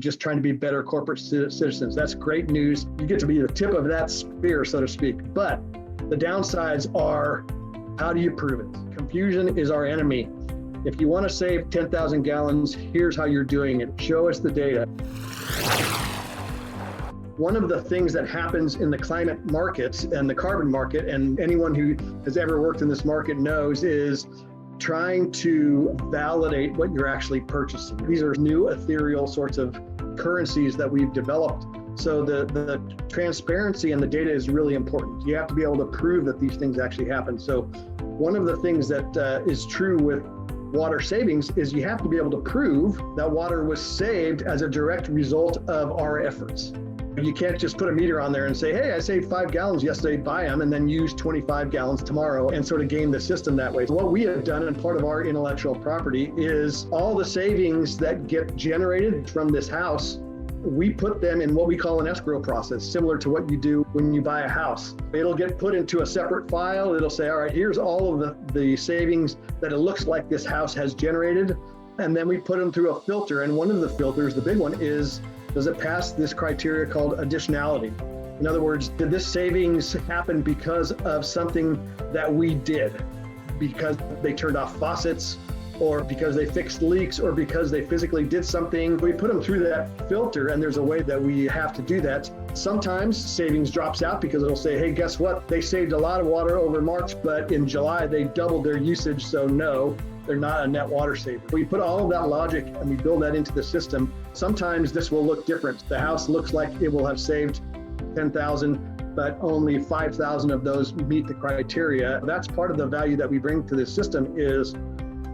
just trying to be better corporate citizens. That's great news. You get to be the tip of that spear, so to speak. But the downsides are, how do you prove it? Confusion is our enemy. If you want to save 10,000 gallons, here's how you're doing it. Show us the data. One of the things that happens in the climate markets and the carbon market, and anyone who has ever worked in this market knows, is trying to validate what you're actually purchasing. These are new ethereal sorts of currencies that we've developed. So the transparency and the data is really important. You have to be able to prove that these things actually happen. So one of the things that is true with water savings is you have to be able to prove that water was saved as a direct result of our efforts. You can't just put a meter on there and say, hey, I saved 5 gallons yesterday, buy them, and then use 25 gallons tomorrow and sort of game the system that way. So what we have done, and part of our intellectual property, is all the savings that get generated from this house, we put them in what we call an escrow process, similar to what you do when you buy a house. It'll get put into a separate file. It'll say, all right, here's all of the savings that it looks like this house has generated. And then we put them through a filter. And one of the filters, the big one, is, does it pass this criteria called additionality? In other words, did this savings happen because of something that we did? Because they turned off faucets, or because they fixed leaks, or because they physically did something? We put them through that filter, and there's a way that we have to do that. Sometimes savings drops out because it'll say, hey, guess what? They saved a lot of water over March, but in July they doubled their usage, so no, they're not a net water saver. We put all of that logic and we build that into the system. Sometimes this will look different. The house looks like it will have saved 10,000, but only 5,000 of those meet the criteria. That's part of the value that we bring to this system, is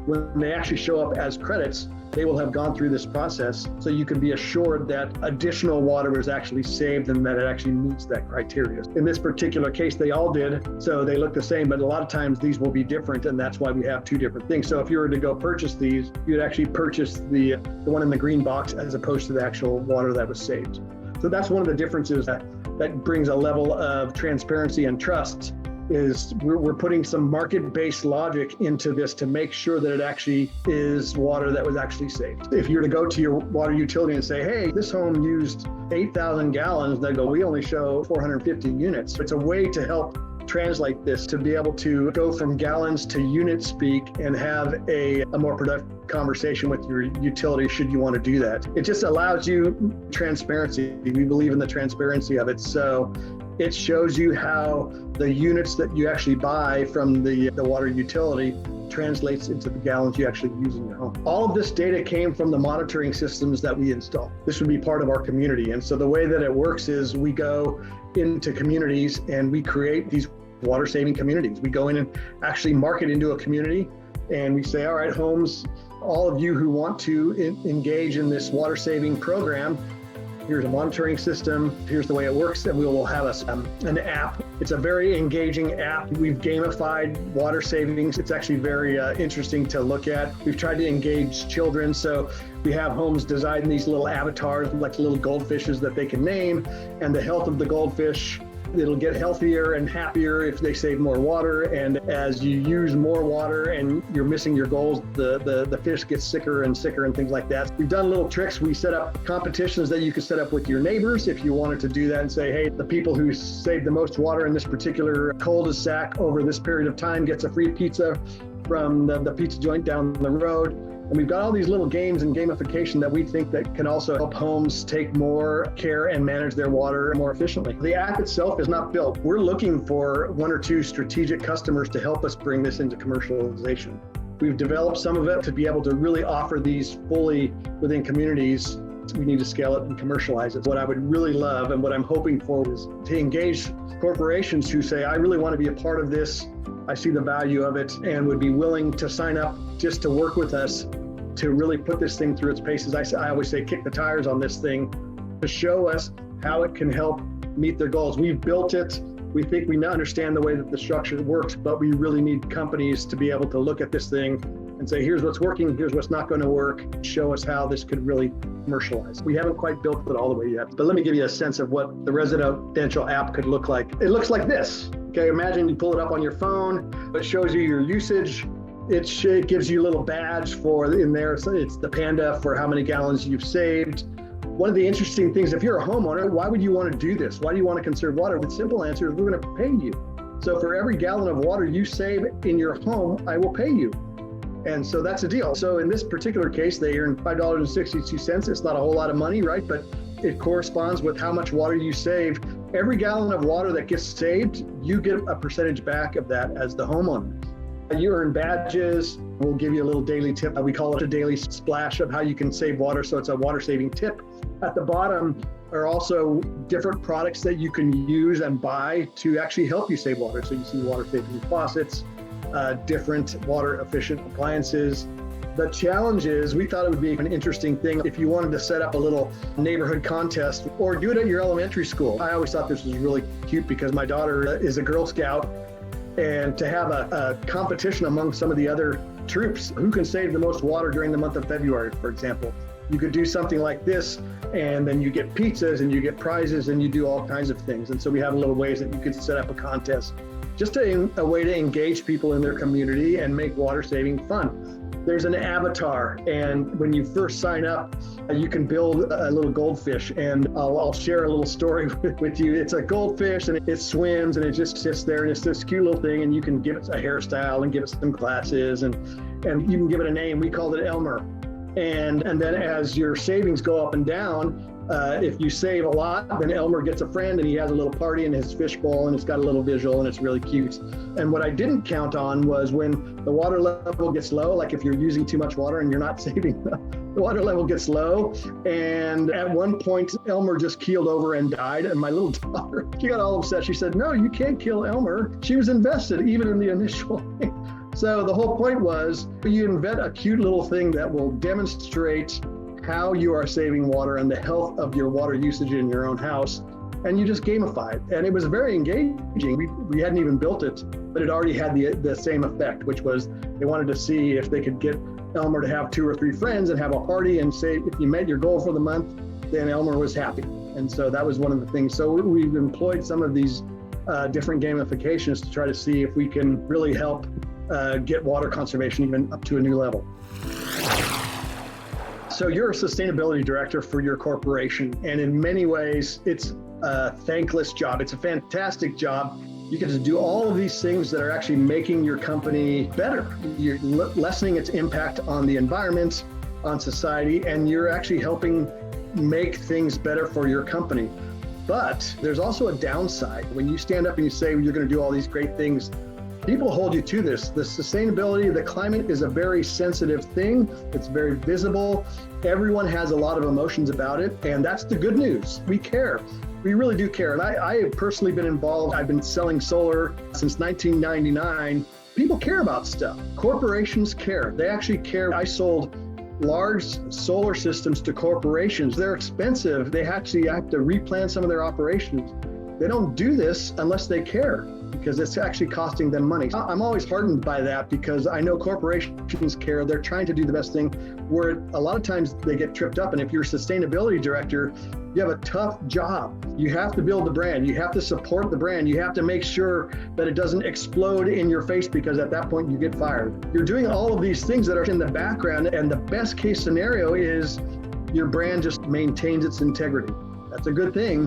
when they actually show up as credits, they will have gone through this process, so you can be assured that additional water was actually saved and that it actually meets that criteria. In this particular case, they all did, so they look the same, but a lot of times these will be different, and that's why we have two different things. So if you were to go purchase these, you'd actually purchase the one in the green box as opposed to the actual water that was saved. So that's one of the differences that brings a level of transparency and trust, is we're putting some market-based logic into this to make sure that it actually is water that was actually saved. If you were to go to your water utility and say, hey, this home used 8,000 gallons, they go, we only show 450 units. It's a way to help translate this, to be able to go from gallons to unit speak and have a more productive conversation with your utility should you want to do that. It just allows you transparency. We believe in the transparency of it. So it shows you how the units that you actually buy from the water utility translates into the gallons you actually use in your home. All of this data came from the monitoring systems that we install. This would be part of our community. And so the way that it works is we go into communities and we create these water saving communities. We go in and actually market into a community, and we say, all right, homes, all of you who want to engage in this water saving program, here's a monitoring system, here's the way it works, and we will have an app. It's a very engaging app. We've gamified water savings. It's actually very interesting to look at. We've tried to engage children, so we have homes designed these little avatars, like little goldfishes that they can name, and the health of the goldfish, it'll get healthier and happier if they save more water. And as you use more water and you're missing your goals, the fish gets sicker and sicker and things like that. We've done little tricks. We set up competitions that you could set up with your neighbors if you wanted to do that and say, hey, the people who save the most water in this particular cul-de-sac over this period of time gets a free pizza from the pizza joint down the road. And we've got all these little games and gamification that we think that can also help homes take more care and manage their water more efficiently. The app itself is not built. We're looking for one or two strategic customers to help us bring this into commercialization. We've developed some of it to be able to really offer these fully within communities. We need to scale it and commercialize it. What I would really love and what I'm hoping for is to engage corporations who say, I really want to be a part of this. I see the value of it and would be willing to sign up just to work with us to really put this thing through its paces. I always say kick the tires on this thing to show us how it can help meet their goals. We've built it. We think we understand the way that the structure works, but we really need companies to be able to look at this thing and say, here's what's working, here's what's not going to work, show us how this could really commercialize. We haven't quite built it all the way yet, but let me give you a sense of what the residential app could look like. It looks like this. Okay, imagine you pull it up on your phone. It shows you your usage. It gives you a little badge for in there. So it's the panda for how many gallons you've saved. One of the interesting things, if you're a homeowner, why would you want to do this? Why do you want to conserve water? The simple answer is we're going to pay you. So for every gallon of water you save in your home, I will pay you. And so that's a deal. So in this particular case, they earn $5.62. It's not a whole lot of money, right? But it corresponds with how much water you save. Every gallon of water that gets saved, you get a percentage back of that as the homeowner. You earn badges. We'll give you a little daily tip. We call it a daily splash of how you can save water. So it's a water saving tip. At the bottom are also different products that you can use and buy to actually help you save water. So you see water saving faucets, different water efficient appliances. The challenge is, we thought it would be an interesting thing if you wanted to set up a little neighborhood contest or do it at your elementary school. I always thought this was really cute because my daughter is a Girl Scout, and to have a competition among some of the other troops, who can save the most water during the month of February, for example. You could do something like this, and then you get pizzas and you get prizes and you do all kinds of things. And so we have little ways that you could set up a contest, just a way to engage people in their community and make water saving fun. There's an avatar, and when you first sign up, you can build a little goldfish, and I'll share a little story with you. It's a goldfish, and it swims, and it just sits there, and it's this cute little thing, and you can give it a hairstyle and give it some glasses, and you can give it a name. We called it Elmer. And then as your savings go up and down, if you save a lot, then Elmer gets a friend, and he has a little party in his fishbowl, and it's got a little visual, and it's really cute. And what I didn't count on was when the water level gets low, like if you're using too much water and you're not saving, the water level gets low. And at one point, Elmer just keeled over and died. And my little daughter, she got all upset. She said, "No, you can't kill Elmer. She was invested even in the initial thing." So the whole point was, you invent a cute little thing that will demonstrate how you are saving water and the health of your water usage in your own house, and you just gamify it. And it was very engaging. We hadn't even built it, but it already had the same effect, which was they wanted to see if they could get Elmer to have 2 or 3 friends and have a party, and say if you met your goal for the month, then Elmer was happy. And so that was one of the things. So we've employed some of these different gamifications to try to see if we can really help get water conservation even up to a new level. So you're a sustainability director for your corporation, and in many ways, it's a thankless job. It's a fantastic job. You get to do all of these things that are actually making your company better. You're lessening its impact on the environment, on society, and you're actually helping make things better for your company. But there's also a downside. When you stand up and you say you're going to do all these great things, people hold you to this. The sustainability, the climate is a very sensitive thing. It's very visible. Everyone has a lot of emotions about it. And that's the good news. We care. We really do care. And I have personally been involved. I've been selling solar since 1999. People care about stuff. Corporations care. They actually care. I sold large solar systems to corporations. They're expensive. They actually have to replan some of their operations. They don't do this unless they care, because it's actually costing them money. I'm always heartened by that, because I know corporations care. They're trying to do the best thing, where a lot of times they get tripped up. And if you're a sustainability director, you have a tough job. You have to build the brand. You have to support the brand. You have to make sure that it doesn't explode in your face, because at that point you get fired. You're doing all of these things that are in the background, and the best case scenario is your brand just maintains its integrity. That's a good thing,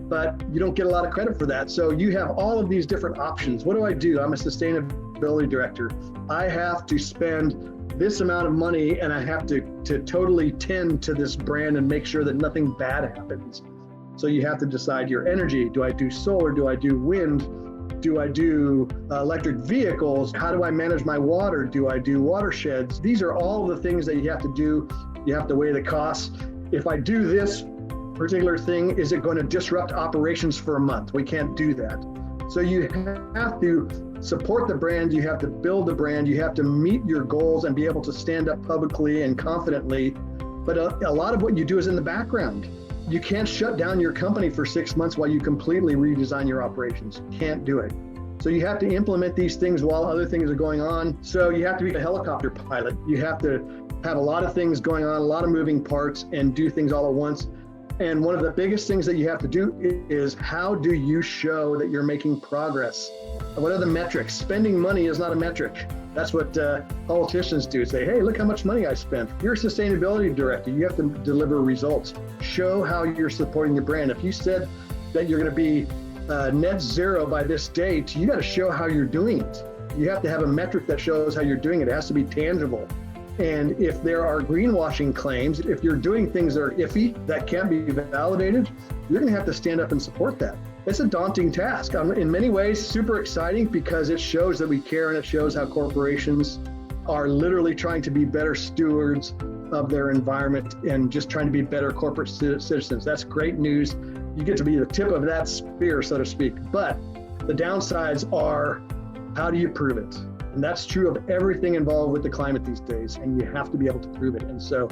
but you don't get a lot of credit for that. So you have all of these different options. What do? I'm a sustainability director. I have to spend this amount of money, and I have to totally tend to this brand and make sure that nothing bad happens. So you have to decide your energy. Do I do solar? Do I do wind? Do I do electric vehicles? How do I manage my water? Do I do watersheds? These are all the things that you have to do. You have to weigh the costs. If I do this particular thing, is it going to disrupt operations for a month? We can't do that. So you have to support the brand, you have to build the brand, you have to meet your goals and be able to stand up publicly and confidently. But a lot of what you do is in the background. You can't shut down your company for 6 months while you completely redesign your operations. You can't do it. So you have to implement these things while other things are going on. So you have to be a helicopter pilot. You have to have a lot of things going on, a lot of moving parts, and do things all at once. And one of the biggest things that you have to do is, how do you show that you're making progress? What are the metrics? Spending money is not a metric. That's what politicians do. Say, hey, look how much money I spent. You're a sustainability director. You have to deliver results. Show how you're supporting your brand. If you said that you're going to be net zero by this date, you got to show how you're doing it. You have to have a metric that shows how you're doing it. It has to be tangible. And if there are greenwashing claims, if you're doing things that are iffy, that can't be validated, you're going to have to stand up and support that. It's a daunting task. In many ways, super exciting, because it shows that we care, and it shows how corporations are literally trying to be better stewards of their environment and just trying to be better corporate citizens. That's great news. You get to be the tip of that spear, so to speak. But the downsides are, how do you prove it? And that's true of everything involved with the climate these days, and you have to be able to prove it. And so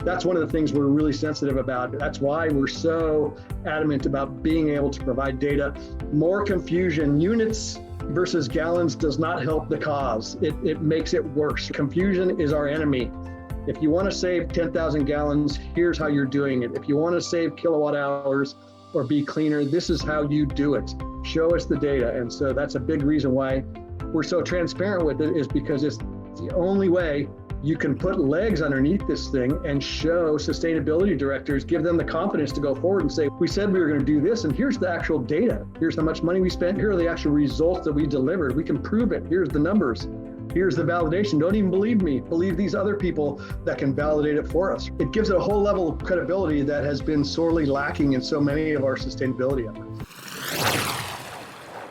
that's one of the things we're really sensitive about. That's why we're so adamant about being able to provide data. More confusion, units versus gallons, does not help the cause. It makes it worse. Confusion is our enemy. If you want to save 10,000 gallons, here's how you're doing it. If you want to save kilowatt hours or be cleaner, this is how you do it. Show us the data. And so that's a big reason why we're so transparent with it, is because it's the only way you can put legs underneath this thing and show sustainability directors, give them the confidence to go forward and say, we said we were going to do this, and here's the actual data. Here's how much money we spent. Here are the actual results that we delivered. We can prove it. Here's the numbers. Here's the validation. Don't even believe me. Believe these other people that can validate it for us. It gives it a whole level of credibility that has been sorely lacking in so many of our sustainability efforts.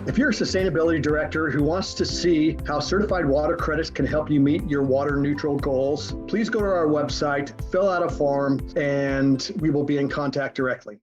If you're a sustainability director who wants to see how certified water credits can help you meet your water neutral goals, please go to our website, fill out a form, and we will be in contact directly.